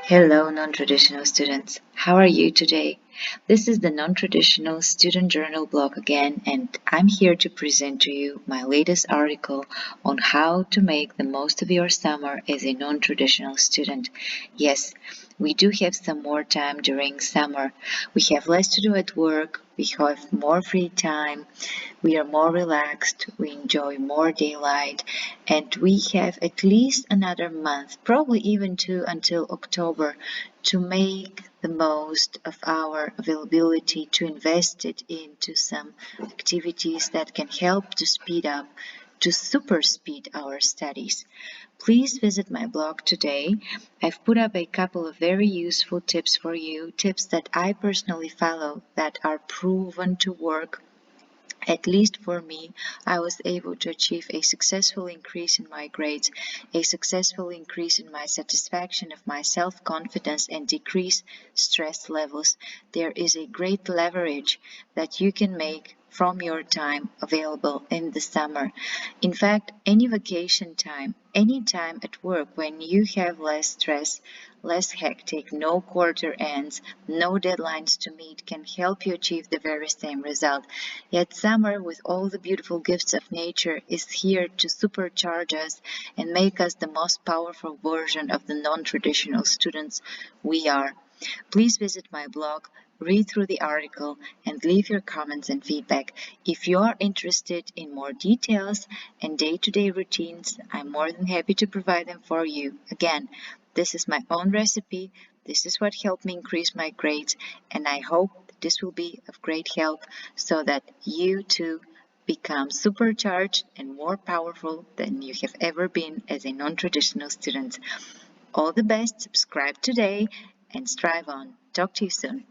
Hello, non-traditional students. How are you today? This is the Non-Traditional Student Journal blog again, and I'm here to present to you my latest article on how to make the most of your summer as a non-traditional student. Yes, we do have some more time during summer. We have less to do at work, we have more free time, we are more relaxed, we enjoy more daylight, and we have at least another month, probably even two until October, to make the most of our availability, to invest it into some activities that can help to speed up, to super speed our studies. Please visit my blog today. I've put up a couple of very useful tips for you, tips that I personally follow that are proven to work. At least for me, I was able to achieve a successful increase in my grades, a successful increase in my satisfaction of my self-confidence, and decrease stress levels. There is a great leverage that you can make from your time available in the summer. In fact, any vacation time, any time at work when you have less stress, less hectic, no quarter ends, no deadlines to meet can help you achieve the very same result. Yet summer, with all the beautiful gifts of nature, is here to supercharge us and make us the most powerful version of the non-traditional students we are. Please visit my blog, read through the article, and leave your comments and feedback. If you are interested in more details and day-to-day routines, I'm more than happy to provide them for you. Again, this is my own recipe. This is what helped me increase my grades, and I hope this will be of great help so that you too become supercharged and more powerful than you have ever been as a non-traditional student. All the best, subscribe today, and strive on. Talk to you soon.